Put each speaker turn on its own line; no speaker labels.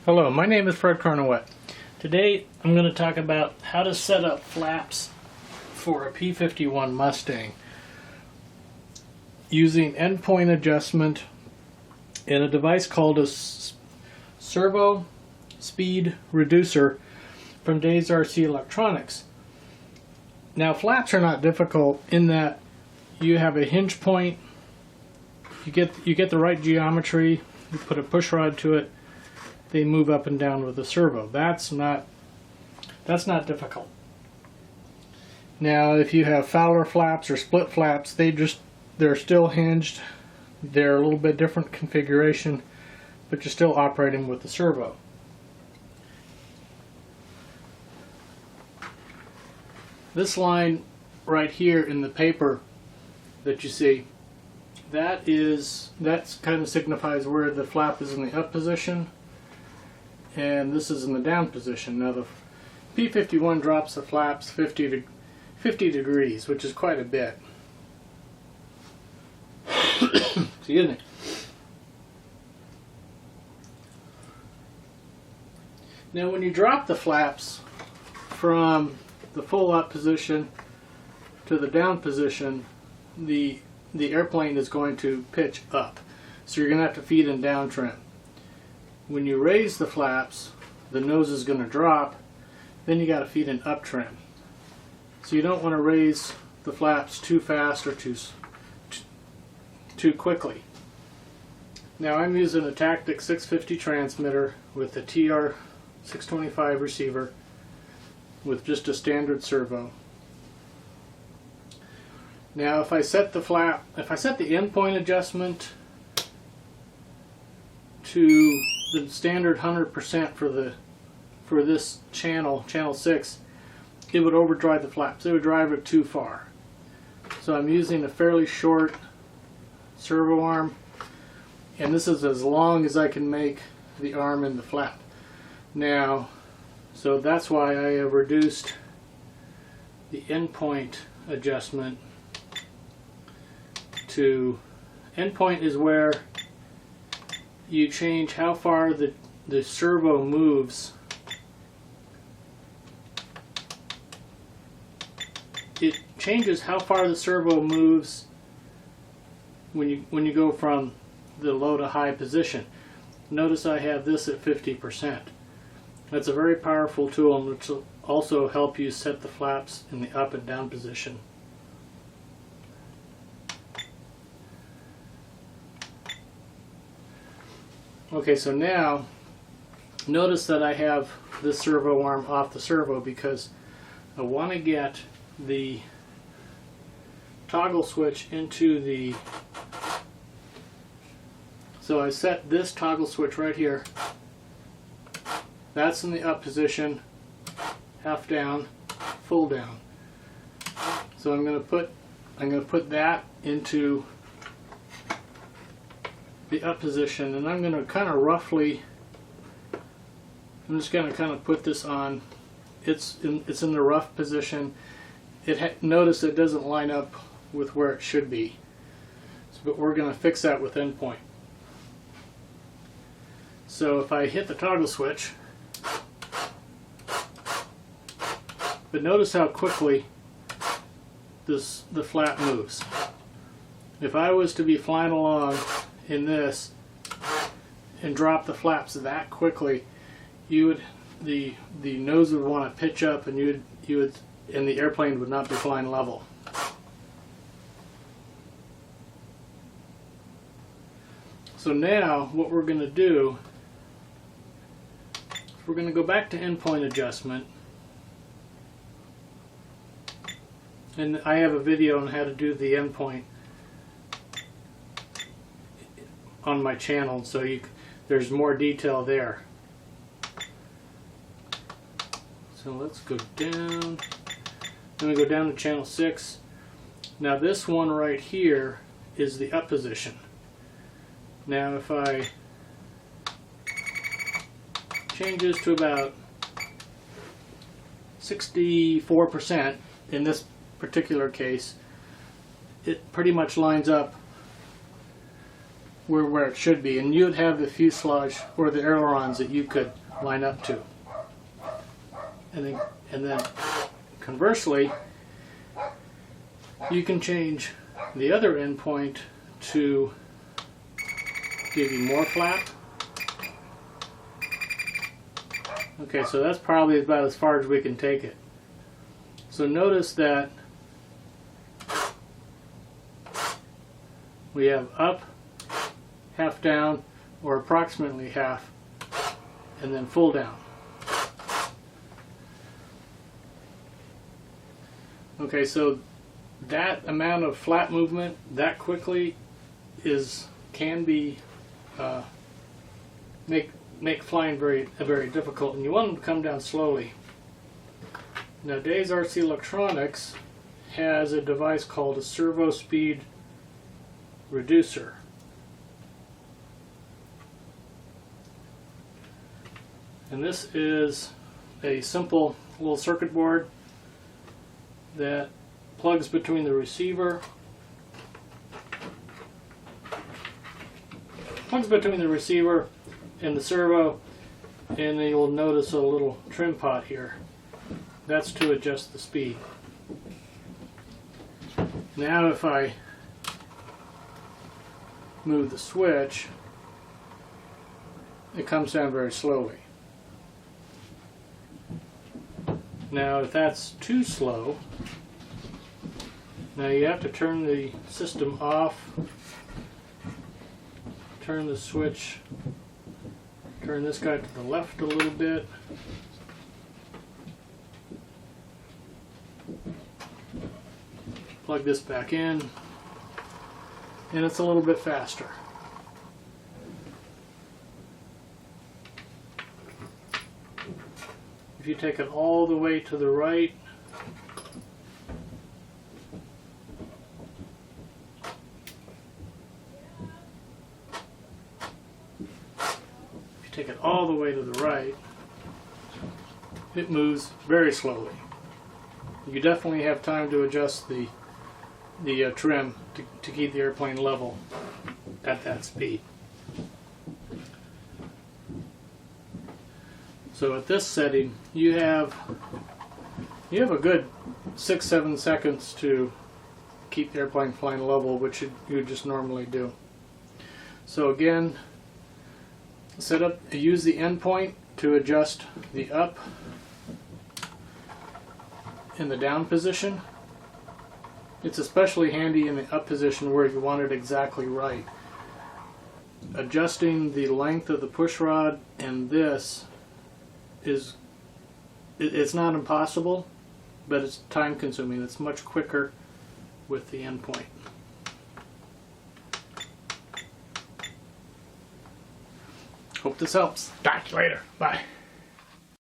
Hello, my name is Fred Cronenwett. Today I'm going to talk about how to set up flaps for a P-51 Mustang using endpoint adjustment in a device called a Servo Speed Reducer from Days RC Electronics. Now, flaps are not difficult in that you have a hinge point, you get the right geometry, you put a push rod to it, they move up and down with the servo. That's not difficult. Now, if you have Fowler flaps or split flaps, they're still hinged. They're a little bit different configuration, but you're still operating with the servo. This line right here in the paper that you see, that kind of signifies where the flap is in the up position, and this is in the down position. Now the P-51 drops the flaps 50 degrees, which is quite a bit. Excuse me. Now when you drop the flaps from the full up position to the down position, the airplane is going to pitch up. So you're going to have to feed in down trim. When you raise the flaps, the nose is going to drop, then you got to feed in up trim. So you don't want to raise the flaps too fast or too quickly. Now I'm using a Tactic 650 transmitter with a TR 625 receiver with just a standard servo. Now if I set the endpoint adjustment to the standard 100% for this channel 6, it would overdrive the flaps. It would drive it too far. So I'm using a fairly short servo arm, and this is as long as I can make the arm in the flap. Now, so that's why I have reduced the endpoint adjustment to, endpoint is where you change how far the servo moves. It changes how far the servo moves when you go from the low to high position. Notice I have this at 50%. That's a very powerful tool, which will also help you set the flaps in the up and down position. Okay, so now notice that I have this servo arm off the servo because I want to get the toggle switch into the, so I set this toggle switch right here. That's in the up position, half down, full down. So I'm going to put that into the up position, and I'm going to kind of roughly, I'm just going to kind of put this on. It's in the rough position. Notice it doesn't line up with where it should be, but we're going to fix that with endpoint. So if I hit the toggle switch, but notice how quickly the flap moves. If I was to be flying along in this and drop the flaps that quickly, the nose would want to pitch up, and and the airplane would not be flying level. So now what we're going to do is we're going to go back to endpoint adjustment, and I have a video on how to do the endpoint on my channel, so there's more detail there. So let's go down. Then we go down to channel 6. Now this one right here is the up position. Now if I change this to about 64% in this particular case, it pretty much lines up where it should be, and you'd have the fuselage or the ailerons that you could line up to. And then conversely, you can change the other endpoint to give you more flap. Okay, so that's probably about as far as we can take it. So notice that we have up, half down, or approximately half, and then full down. Okay, so that amount of flap movement that quickly can be make flying very difficult, and you want them to come down slowly. Now, Days RC Electronics has a device called a Servo Speed Reducer. And this is a simple little circuit board that plugs between the receiver and the servo, and then you'll notice a little trim pot here. That's to adjust the speed. Now if I move the switch, it comes down very slowly. Now if that's too slow, now you have to turn the system off, turn the switch, turn this guy to the left a little bit, plug this back in, and it's a little bit faster. If you take it all the way to the right, it moves very slowly. You definitely have time to adjust the trim to keep the airplane level at that speed. So at this setting, you have a good 6-7 seconds to keep the airplane flying level, which you just normally do. So again, use the endpoint to adjust the up and the down position. It's especially handy in the up position where you want it exactly right. Adjusting the length of the push rod and this it's not impossible, but it's time consuming. It's much quicker with the endpoint. Hope this helps. Talk to you later. Bye.